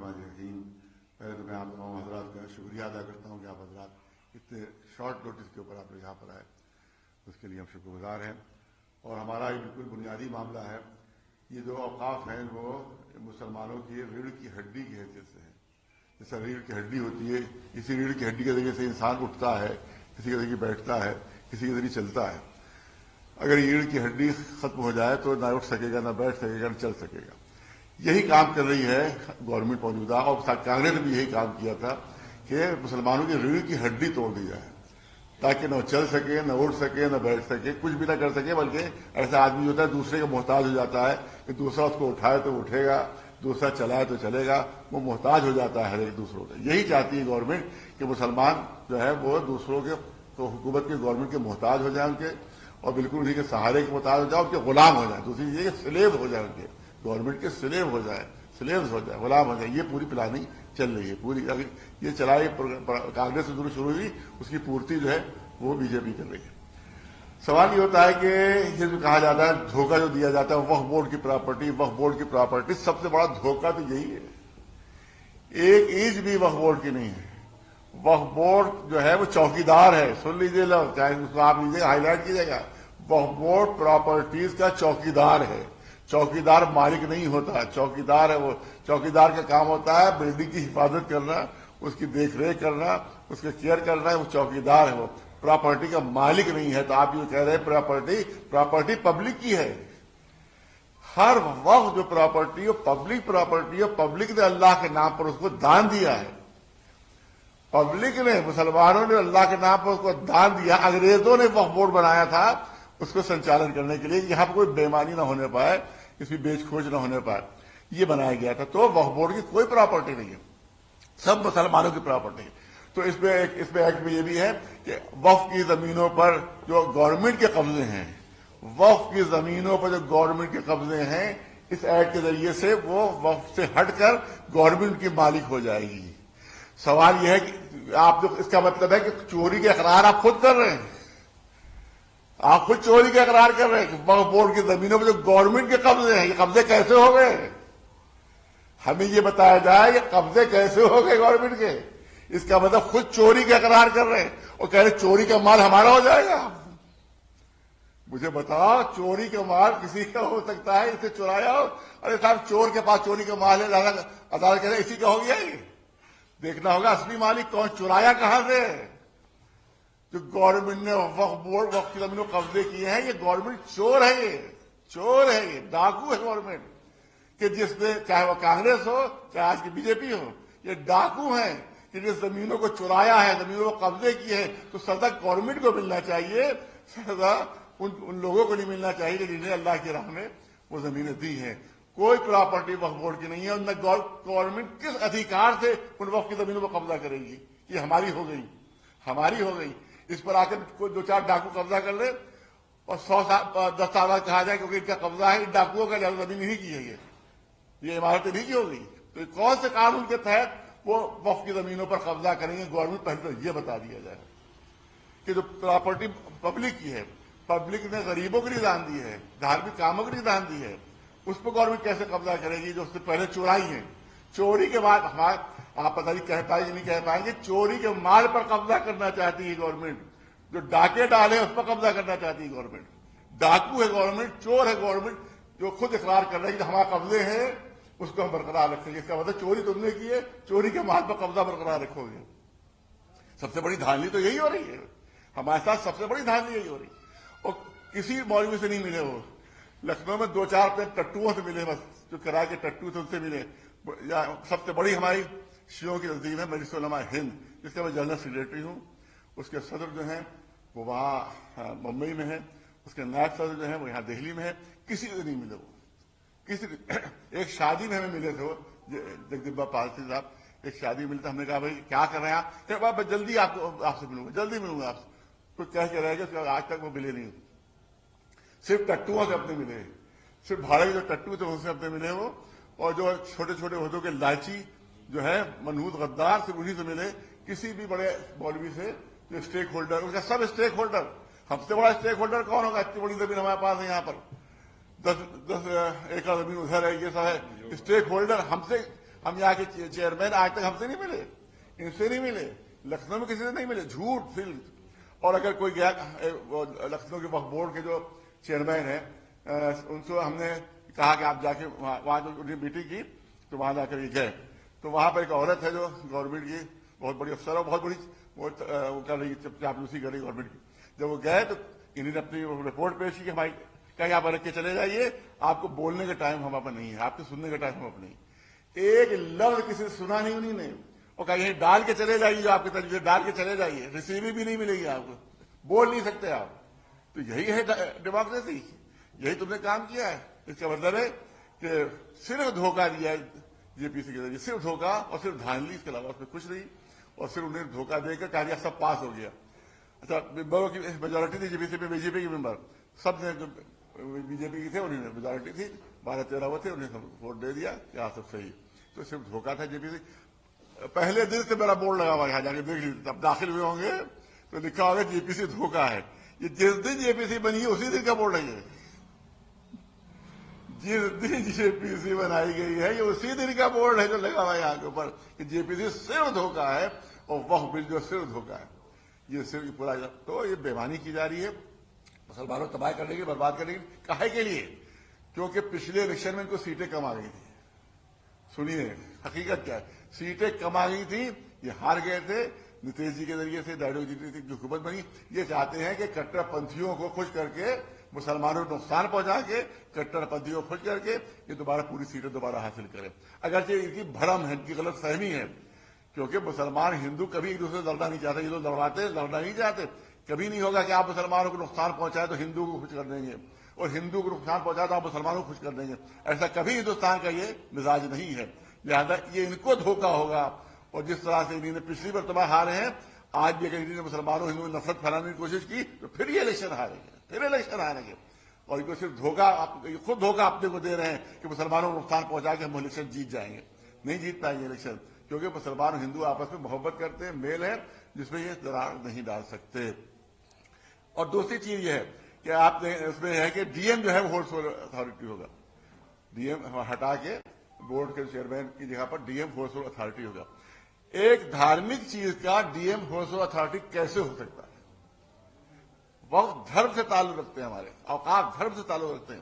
الرحمن الرحیم. پہلے تو میں آپ تمام حضرات کا شکریہ ادا کرتا ہوں کہ آپ حضرات اتنے شارٹ نوٹس کے اوپر آپ یہاں پر آئے, اس کے لیے ہم شکر گزار ہیں. اور ہمارا یہ بالکل بنیادی معاملہ ہے, یہ جو اوقاف ہیں وہ مسلمانوں کی ریڑھ کی ہڈی کی حیثیت سے ہے. جیسے ریڑھ کی ہڈی ہوتی ہے, اسی ریڑھ کی ہڈی کے ذریعے سے انسان اٹھتا ہے, کسی کے ذریعے بیٹھتا ہے, کسی کے ذریعے چلتا ہے. اگر یہ ریڑھ کی ہڈی ختم ہو جائے تو نہ اٹھ سکے گا, نہ بیٹھ سکے گا, نہ چل سکے گا. یہی کام کر رہی ہے گورنمنٹ موجودہ, اور کانگریس نے بھی یہی کام کیا تھا کہ مسلمانوں کی ریڑھ کی ہڈی توڑ دی جائے, تاکہ نہ چل سکے, نہ اٹھ سکے, نہ بیٹھ سکے, کچھ بھی نہ کر سکے. بلکہ ایسا آدمی ہوتا ہے دوسرے کا محتاج ہو جاتا ہے کہ دوسرا اس کو اٹھائے تو اٹھے گا, دوسرا چلائے تو چلے گا, وہ محتاج ہو جاتا ہے ہر ایک دوسروں کا. یہی چاہتی ہے گورنمنٹ کہ مسلمان جو ہے وہ دوسروں کے حکومت کے گورنمنٹ کے محتاج ہو جائیں ان کے, اور بالکل انہیں کے سہارے کے محتاج ہو جائے, ان کے غلام ہو جائیں. دوسری چیز یہ کہ سلیو ہو جائے, ان کے گورنمنٹ کے سلیو ہو جائے, سلیوز ہو جائے, غلام ہو جائے. یہ پوری پلاننگ چل رہی ہے پوری. یہ چلائی کانگریس سے شروع ہوئی, اس کی پورتی جو ہے وہ بی جے پی کر رہی ہے. سوال یہ ہوتا ہے کہ یہ جو کہا جاتا ہے دھوکہ جو دیا جاتا ہے وقف بورڈ کی پراپرٹی, وقف بورڈ کی پراپرٹی, سب سے بڑا دھوکہ تو یہی ہے. ایک اینچ بھی وقف بورڈ کی نہیں ہے. وقف بورڈ جو ہے وہ چوکیدار ہے. سن لیجیے لوگ, چاہے اس کو آپ لیجیے ہائی لائٹ کیجیے گا. وقف بورڈ پراپرٹیز کا چوکیدار ہے. چوکیدار مالک نہیں ہوتا, چوکیدار ہے. وہ چوکیدار کا کام ہوتا ہے بلڈنگ کی حفاظت کرنا, اس کی دیکھ ریکھ کرنا, اس کے کیئر کرنا ہے. وہ چوکیدار ہے, وہ پراپرٹی کا مالک نہیں ہے. تو آپ یہ کہہ رہے ہیں پراپرٹی پبلک کی ہے. ہر وقت جو پراپرٹی ہو پبلک پراپرٹی ہو, پبلک نے اللہ کے نام پر اس کو دان دیا ہے. پبلک نے, مسلمانوں نے اللہ کے نام پر اس کو دان دیا. انگریزوں نے وقف بورڈ بنایا تھا اس کو سنچالن کرنے کے لیے, یہاں پر کوئی بےمانی نہ ہونے پائے, کسی بیچ کھوج نہ ہونے پائے, یہ بنایا گیا تھا. تو وقف بورڈ کی کوئی پراپرٹی نہیں ہے, سب مسلمانوں کی پراپرٹی ہے. تو اس میں ایکٹ میں یہ بھی ہے کہ وقف کی زمینوں پر جو گورنمنٹ کے قبضے ہیں, وقف کی زمینوں پر جو گورنمنٹ کے قبضے ہیں, اس ایکٹ کے ذریعے سے وہ وقف سے ہٹ کر گورنمنٹ کی مالک ہو جائے گی. سوال یہ ہے کہ آپ جو, اس کا مطلب ہے کہ چوری کے اقرار آپ خود کر رہے ہیں. آپ خود چوری کا اقرار کر رہے ہیں کہ وقف بورڈ کی زمینوں پر جو گورنمنٹ کے قبضے ہیں, یہ قبضے کیسے ہو گئے؟ ہمیں یہ بتایا جائے کہ قبضے کیسے ہو گئے گورنمنٹ کے. اس کا مطلب خود چوری کا اقرار کر رہے ہیں اور کہہ رہے چوری کا مال ہمارا ہو جائے گا. مجھے بتاؤ, چوری کا مال کسی کا ہو سکتا ہے, اسے چرایا ہو, ارے صاحب چور کے پاس چوری کا مال ہے, عدالت کہہ رہے اسی کا ہو گیا. یہ دیکھنا ہوگا اصلی مالک کون, چرایا کہاں سے. جو گورنمنٹ نے وقف بورڈ, وقف کی زمینوں قبضے کیے ہیں, یہ گورنمنٹ چور ہے, یہ چور ہے, یہ ڈاکو ہے گورنمنٹ. کہ جس نے, چاہے وہ کانگریس ہو چاہے آج کی بی جے پی ہو, یہ ڈاکو ہیں کہ جس زمینوں کو چرایا ہے, زمینوں کو قبضے کیے ہیں, تو سزا گورنمنٹ کو ملنا چاہیے, سزا ان لوگوں کو نہیں ملنا چاہیے جنہیں اللہ کی راہ میں وہ زمینیں دی ہیں. کوئی پراپرٹی وقف بورڈ کی نہیں ہے, اور نہ گورنمنٹ کس ادھیکار سے ان وقف کی زمینوں پر قبضہ کرے گی. یہ ہماری ہو گئی, ہماری ہو گئی. اس پر آ کے دو چار ڈاکو قبضہ کر لے اور 10 سال بعد کہا جائے کیونکہ ان کا قبضہ ہے, ان ڈاکوؤں کا زمین نہیں کی ہے, یہ عمارتیں نہیں کی ہوگی. تو کون سے قانون کے تحت وہ وقف کی زمینوں پر قبضہ کریں گے گورنمنٹ؟ پہلے تو یہ بتا دیا جائے کہ جو پراپرٹی پبلک کی ہے, پبلک نے غریبوں کے لیے دان دی ہے, دھارمک کاموں کے لیے دان دی ہے, اس پر گورنمنٹ کیسے قبضہ کرے گی جو اس سے پہلے چورائی ہیں. چوری کے بعد آپ پتہ نہیں کہہ پائیں گے نہیں کہہ پائیں گے, چوری کے مال پر قبضہ کرنا چاہتی ہے گورنمنٹ. جو ڈاکے ڈالے اس پر قبضہ کرنا چاہتی ہے گورنمنٹ. ڈاکو ہے گورنمنٹ, چور ہے گورنمنٹ, جو خود اقرار کر رہے ہیں کہ ہمارے قبضے ہیں اس کو ہم برقرار رکھیں گے. اس کا مطلب چوری تم نے کی ہے, چوری کے مال پر قبضہ برقرار رکھو گے. سب سے بڑی دھاندلی تو یہی ہو رہی ہے ہمارے ساتھ, سب سے بڑی دھاندلی یہی ہو رہی ہے. اور کسی مولوی سے نہیں ملے, وہ لکھنؤ میں 2-4 ٹٹوؤں سے ملے, بس جو کرائے کے ٹٹو تھے ان سے ملے. سب سے بڑی ہماری شیعوں کی تنظیم ہے مجلس علماء ہند, جس کا میں جنرل سیکریٹری ہوں. اس کے صدر جو ہیں وہ وہاں ممبئی میں ہے, اس کے نائب صدر جو ہیں وہ یہاں دہلی میں ہے. کسی سے نہیں ملے وہ, کسی ایک شادی میں ہمیں ملے تھے وہ جگدیبا پالسی صاحب, ایک شادی میں ملے تھے. ہم نے کہا بھائی کیا کر رہے ہیں آپ؟ کہ بابا جلدی آپ سے ملوں گا, جلدی ملوں گا آپ سے. کچھ کہہ کے رہ گئے, آج تک وہ ملے نہیں. صرف ٹٹوؤں سے اپنے ملے, صرف بھاڑے کے جو ٹٹو تھے ان سے اپنے ملے وہ, اور جو چھوٹے چھوٹے عہدوں کے لالچی جو ہے منحوس غدار سے انہیں سے ملے. کسی بھی بڑے مولوی سے جو اسٹیک ہولڈر, ان کا سب اسٹیک ہولڈر, ہم سے بڑا اسٹیک ہولڈر کون ہوگا؟ اتنی بڑی زمین ہمارے پاس ہے, یہاں پر 10 ایکڑ زمین ادھر ہے, یہ سب ہے اسٹیک ہولڈر. ہم سے ہم یہاں کے چیئرمین آج تک ہم سے نہیں ملے, ان سے نہیں ملے, لکھنؤ میں کسی سے نہیں ملے, جھوٹ فل. اور اگر کوئی گیا لکھنؤ کے وقف بورڈ کے جو چیئرمین ہیں ان سے ہم نے کہا کہ آپ جا کے وہاں جو انہیں میٹنگ کی تو وہاں جا کر یہ گئے, تو وہاں پر ایک عورت ہے جو گورنمنٹ کی بہت بڑی افسر ہے, بہت بڑی وہ کر رہی چاپلوسی کر رہی گورنمنٹ کی. جب وہ گئے تو انہوں نے اپنی رپورٹ پیش کی کہ ہماری کہیں آپ رکھ کے چلے جائیے, آپ کو بولنے کا ٹائم ہم پر نہیں ہے, آپ کے سننے کا ٹائم ہم پر نہیں. ایک لفظ کسی نے سنا نہیں انہوں نے, اور کہا یہیں ڈال کے چلے جائیے, جو آپ کی طرف ڈال کے چلے جائیے, ریسیو بھی نہیں ملے گی آپ کو, بول نہیں سکتے آپ. تو یہی ہے ڈیموکریسی, یہی تم نے کام کیا ہے. اس کا مطلب ہے کہ صرف دھوکہ دیا ہے جے پی سی کے ذریعے, صرف دھوکہ اور صرف دھاندلی, اس کے علاوہ اس میں کچھ نہیں. اور صرف انہیں دھوکہ دے کر کہا دیا سب پاس ہو گیا. اچھا ممبروں کی میجورٹی تھی جے پی سی میں, بی جے پی کے ممبر سب نے جو بی جے پی کی تھے انہوں نے میجورٹی تھی, 12-13 وہ تھے, انہیں سب ووٹ دے دیا کہ ہاں سب صحیح. تو صرف دھوکہ تھا جے پی سی. پہلے دن سے میرا بورڈ لگا ہوا یہاں جا کے دیکھ لیجیے, اب داخل ہوئے ہوں گے تو لکھا ہوگا جے پی سی دھوکہ ہے. یہ جس دن جے پی سی بنی ہے اسی دن کا بورڈ ہے, یہ جس دن جے پی سی بنائی گئی ہے یہ اسی دن کا بورڈ ہے جو لگا ہوا ہے یہاں کے اوپر کہ جے پی سی صرف دھوکہ ہے, اور وقف بل جو صرف دھوکہ ہے. یہ صرف پورا, تو یہ بےمانی کی جا رہی ہے مسلمانوں کو تباہ کرنے کی, برباد کرنے کی. کاہے کے لیے؟ کیونکہ پچھلے الیکشن میں ان کو سیٹیں کم آ گئی تھی. سنیے حقیقت کیا ہے, سیٹیں کم آ گئی تھی, یہ ہار گئے تھے نتیش جی کے ذریعے سے, ڈائیڈو جی کی جو حکومت بنی. یہ چاہتے ہیں کہ کٹر پنتھیوں کو خوش کر کے, مسلمانوں کو نقصان پہنچا کے, کٹر پنتھیوں کو خوش کر کے یہ دوبارہ پوری سیٹیں دوبارہ حاصل کریں. اگرچہ ان کی بھرم ہے, ان کی غلط فہمی ہے, کیونکہ مسلمان ہندو کبھی ایک دوسرے سے لڑنا نہیں چاہتے. یہ لوگ لڑنا نہیں چاہتے. کبھی نہیں ہوگا کہ آپ مسلمانوں کو نقصان پہنچائے تو ہندو کو خوش کر دیں گے, اور ہندو کو نقصان پہنچائے تو آپ مسلمانوں کو خوش کر دیں گے. ایسا کبھی ہندوستان کا یہ مزاج نہیں ہے. لہذا یہ ان کو دھوکہ ہوگا. اور جس طرح سے انہوں نے پچھلی مرتبہ ہارے ہیں, آج بھی اگر انہوں نے مسلمانوں ہندوؤں میں نفرت پھیلانے کی کوشش کی تو پھر یہ الیکشن ہاریں گے, پھر الیکشن ہاریں گے. اور ان کو صرف دھوکہ, خود دھوکہ اپنے کو دے رہے ہیں کہ مسلمانوں کو نقصان پہنچا کے ہم الیکشن جیت جائیں گے. نہیں جیت پائیں گے الیکشن, کیونکہ مسلمان اور ہندو آپس میں محبت کرتے ہیں, میل ہے جس میں یہ درار نہیں ڈال سکتے. اور دوسری چیز یہ ہے کہ آپ نے اس میں ہے کہ ڈی ایم جو ہے وہ ہول سول اتھارٹی ہوگا. ڈی ایم ہٹا کے بورڈ کے چیئرمین کی جگہ پر D M whole sole authority ہوگا. ایک دھارمک چیز کا D M whole sole authority کیسے ہو سکتا ہے؟ وقت دھرم سے تعلق رکھتے ہیں, ہمارے اوقاف دھرم سے تعلق رکھتے ہیں.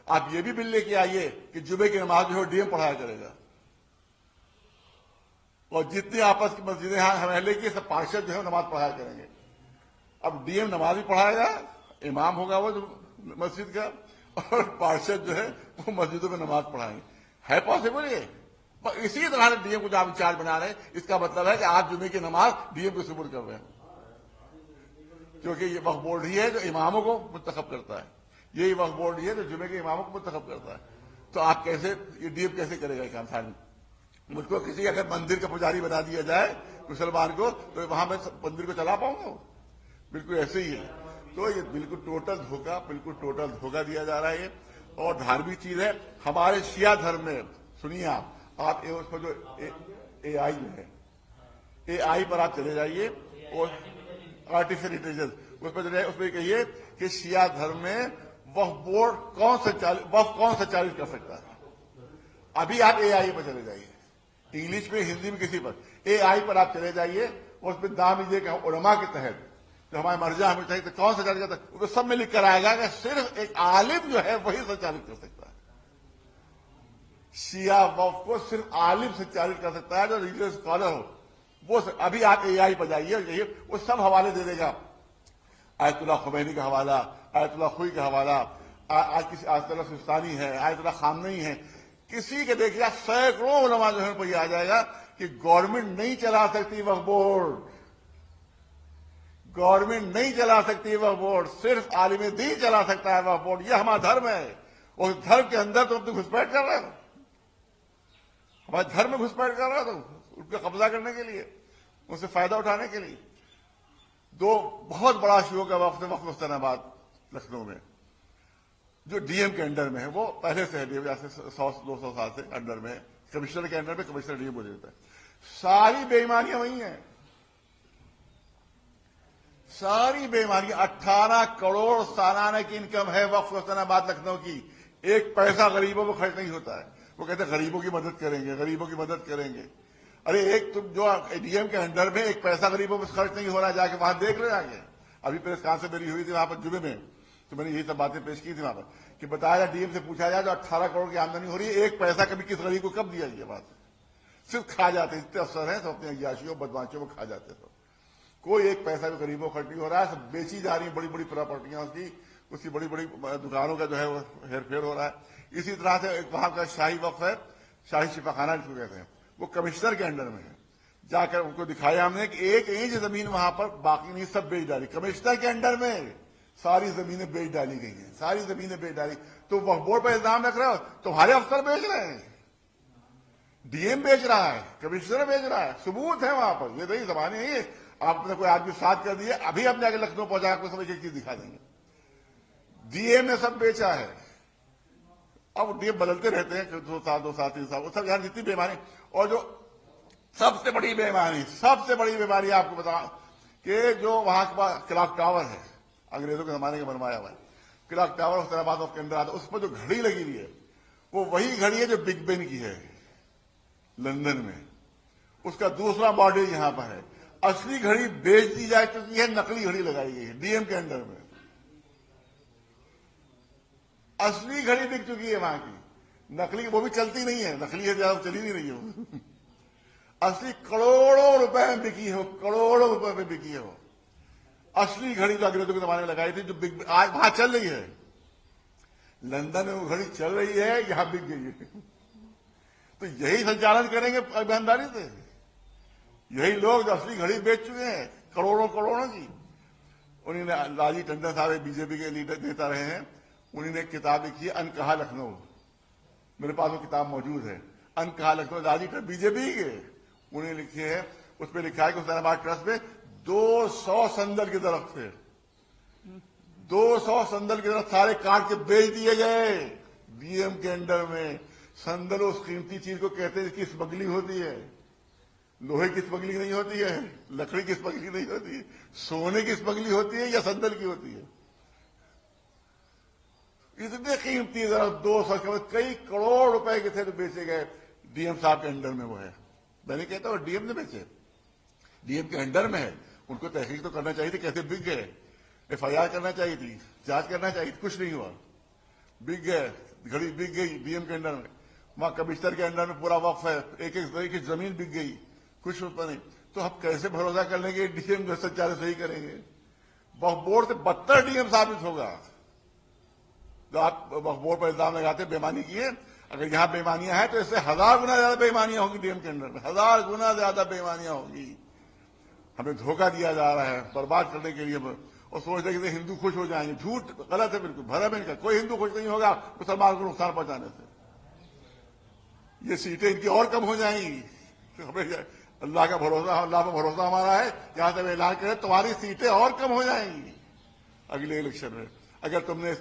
آپ یہ بھی بل لے کے آئیے کہ جمعے کی نماز جو ہے ڈی ایم پڑھایا کرے گا, اور جتنی آپس کی مسجدیں محلے کی سب پارشد جو ہے نماز پڑھایا کریں گے. اب ڈی ایم نماز بھی پڑھائے گا, امام ہوگا وہ مسجد کا, اور پارشد جو ہے وہ مسجدوں میں نماز پڑھائیں گے. ہے پاسبل یہ؟ اسی طرح سے ڈی ایم کو آپ انچارج بنا رہے ہیں. اس کا مطلب ہے کہ آپ جمعے کی نماز ڈی ایم کو سپرد کر رہے ہیں, کیونکہ یہ وقف بورڈ ہی ہے جو اماموں کو منتخب کرتا ہے. یہی وقف بورڈ ہی ہے جو جمعے کے اماموں کو منتخب کرتا ہے. تو آپ کیسے, یہ ڈی ایم کیسے کرے گا یہ کام تھا؟ مجھ کو کسی اگر مندر کا پجاری بنا دیا جائے مسلمان کو, تو وہاں میں مندر کو چلا پاؤں گا؟ بالکل ایسے ہی ہے. تو یہ بالکل ٹوٹل دھوکہ دیا جا رہا ہے. اور دھارمک چیز ہے ہمارے شیعہ دھرم میں. سنیے آپ اس پر جو اے آئی ہے, اے آئی پر آپ چلے جائیے, اور آرٹیفیشل انٹیلیجنس اس پر چلے, اس پہ کہیے کہ شیعہ دھرم میں وقف بورڈ کون سا چالو کر سکتا ہے. ابھی آپ اے آئی پر چلے جائیے, انگلش میں, ہندی میں, کسی پر اے آئی پر آپ چلے جائیے, اور اس پہ دام لیجیے کہ علماء کے تحت جو ہمارے مرجع ہمیں چاہیے تو کون سا چالو کرتا ہے, وہ سب میں لکھ کر آئے گا کہ صرف ایک عالم جو ہے وہی سنچالت کر سکتا ہے. شیعہ وقف کو صرف عالم سنچالت کر سکتا ہے جو ریلیجیس اسکالر ہو. وہ ابھی آپ اے آئی پر جائیے, وہ سب حوالے دے دے گا. آیت اللہ خمینی کا حوالہ, آیت اللہ خوئی کا حوالہ, آیت اللہ سستانی ہے, آیت اللہ خامنئی ہے, کسی کے دیکھیے سینکڑوں علماء جو ہے پر یہ آ جائے گا کہ گورنمنٹ نہیں چلا سکتی وقف بورڈ, گورنمنٹ نہیں چلا سکتی وقف بورڈ, صرف عالم دین چلا سکتا ہے وقف بورڈ. یہ ہمارا دھرم ہے. اور دھرم کے اندر تو تم گھسپیٹ کر رہے ہو, ہمارے دھرم میں گھسپیٹ کر رہے ہو تم, ان کا قبضہ کرنے کے لیے, ان سے فائدہ اٹھانے کے لیے. دو بہت بڑا شیعوں کا وقف مستن آباد لکھنؤ میں جو ڈی ایم کے انڈر میں ہے, وہ پہلے سے ہے, 100-200 سال سے انڈر میں, کمشنر کے انڈر میں کمشنر ڈی ایم کو دیتا ہے. ساری بے ایمانیاں وہی ہیں, ساری بے ایمانیاں. 18 کروڑ سالانہ کی انکم ہے وقف مستن آباد لکھنؤ کی, ایک پیسہ غریبوں کو خرچ نہیں ہوتا ہے. وہ کہتے ہیں غریبوں کی مدد کریں گے، غریبوں کی مدد کریں گے. ارے ایک تم جو ڈی ایم کے انڈر میں ایک پیسہ غریبوں میں خرچ نہیں ہو رہا، جا کے وہاں دیکھ لو. آگے ابھی پریس کانفرنس میری ہوئی تھی وہاں پر جمعے میں، تو میں نے یہی سب باتیں پیش کی تھی وہاں پر کہ بتایا جائے، ڈی ایم سے پوچھا جائے جو 18 کروڑ کی آمدنی ہو رہی ہے، ایک پیسہ کبھی کس غریب کو کب دیا؟ یہ بات صرف کھا جاتے، اتنے افسر ہیں تو اپنے عیاشیوں بدماشیوں کو کھا جاتے. تو کوئی ایک پیسہ بھی غریبوں کو خرچ نہیں ہو رہا ہے، سب بیچی جا رہی ہیں بڑی بڑی پراپرٹیاں اس کی بڑی بڑی دکانوں کا جو ہے وہ ہیر پھیر ہو رہا ہے. اسی طرح سے ایک وہاں کا شاہی وقف ہے، شاہی شفا خانہ جس کو کہتے ہیں، وہ کمشنر کے انڈر میں ہے. جا کر ان کو دکھایا ہم نے کہ 1 انچ زمین وہاں پر باقی نہیں، سب بیچ ڈالی. کمشنر کے انڈر میں ساری زمینیں بیچ ڈالی گئی ہیں، ساری زمینیں بیچ ڈالی. تو وقف بورڈ پر الزام رکھ رہے ہو، تمہارے افسر بیچ رہے ہیں، ڈی ایم بیچ رہا ہے، کمشنر بیچ رہا ہے، ثبوت ہے وہاں پر. یہ نہیں زبانیں نہیں ہے آپ نے کوئی آدمی ساتھ کر دیے، ابھی ہم جا کے لکھنؤ پہنچا کے سب ایک چیز دکھا دیں گے. ڈی ایم نے سب بیچا ہے. اب ڈی ایم بدلتے رہتے ہیں 2 سال 2 سال 3 سال، وہ سب یہاں جتنی بیماری. اور جو سب سے بڑی بیماری آپ کو بتاؤں کہ جو وہاں کے پاس کلاک ٹاور ہے، انگریزوں کے زمانے کا بنوایا ہوا ہے کلاک ٹاور، حسین آباد کے اندر آتا ہے، اس پر جو گھڑی لگی ہوئی ہے وہ وہی گھڑی ہے جو بگ بین کی ہے لندن میں. اس کا دوسرا ماڈل یہاں پر ہے. اصلی گھڑی بیچ دی جا چکی ہے، نقلی گھڑی لگائی گئی ہے ڈی ایم کے انڈر میں. اصلی گھڑی بک چکی ہے وہاں کی، نقلی وہ بھی چلتی نہیں ہے، نقلی ہے زیادہ چلی نہیں رہی ہے. اصلی کروڑوں روپے میں بکی ہو، کروڑوں روپے میں بکی ہو اصلی گھڑی جو انگریزوں کے زمانے میں لگائی تھی، جو آج وہاں چل رہی ہے. لندن میں وہ گھڑی چل رہی ہے، یہاں بک گئی ہے. تو یہی سنچالن کریں گے ایمانداری سے، یہی لوگ جو اصلی گھڑی بیچ چکے ہیں کروڑوں کی. انہوں نے لاجی ٹنڈن صاحب بی جے پی کے لیڈر نیتا رہے ہیں، انہوں نے ایک کتاب لکھی ہے انکہا لکھنؤ. میرے پاس وہ کتاب موجود ہے، انکہا لکھنؤ. لاجی ٹنڈن بی جے پی کے انہوں نے لکھی ہے، اس پہ لکھا ہے کہ حسین آباد ٹرسٹ میں 200 سندل کے درخت تھے، 200 سندل کے درخت سارے کاٹ کے بیچ دیے گئے ڈی ایم کے انڈر میں. سندل اس قیمتی چیز کو کہتے ہیں جس کی اسمگلنگ ہوتی ہے. لوہے کی اسمگلنگ نہیں ہوتی ہے، لکڑی کی اسمگلنگ نہیں ہوتی ہے، سونے کی اسمگلنگ ہوتی ہے یا سندل کی ہوتی ہے. اتنے قیمتی درخت 200 کئی کروڑ روپے کے تھے تو بیچے گئے ڈی ایم صاحب کے انڈر میں. وہ ہے، میں نے کہتا ہوں ڈی ایم نے بیچے، ڈی ایم کے انڈر میں ہے. ان کو تحقیق تو کرنا چاہیے تھی کیسے بک گئے، ایف آئی آر کرنا چاہیے تھی، جانچ کرنا چاہیے تھی، کچھ نہیں ہوا. بک گئے، گھڑی بک گئی ڈی ایم کے انڈر میں. وہاں کمشنر کے انڈر میں پورا وقف ہے، ایک ایک زمین بک گئی، کچھ ہوتا نہیں. تو ہم کیسے بھروسہ کر لیں گے ڈی ایم جو سنچالن صحیح کریں گے؟ وقف بورڈ سے بدتر ڈی ایم ثابت ہوگا. جو آپ وقف بورڈ پر الزام لگاتے بےمانی کی ہے، اگر یہاں بےمانیاں ہیں تو اس سے 1000 گنا زیادہ بےمانیاں ہوں گی ڈی ایم کے انڈر میں، 1000 گنا زیادہ بےمانیاں ہوں گی. ہمیں دھوکہ دیا جا رہا ہے برباد کرنے کے لیے، اور سوچ رہے کہ ہندو خوش ہو جائیں گے. جھوٹ، غلط ہے بالکل، بھرم ان کا. کوئی ہندو خوش نہیں ہوگا مسلمان کو نقصان پہنچانے سے. یہ سیٹیں ان کی اور کم ہو جائیں گی. ہمیں اللہ کا بھروسہ، اللہ پر بھروسہ ہمارا ہے. یہاں سے اعلان کرے تمہاری سیٹیں اور کم ہو جائیں گی اگلے الیکشن میں اگر تم نے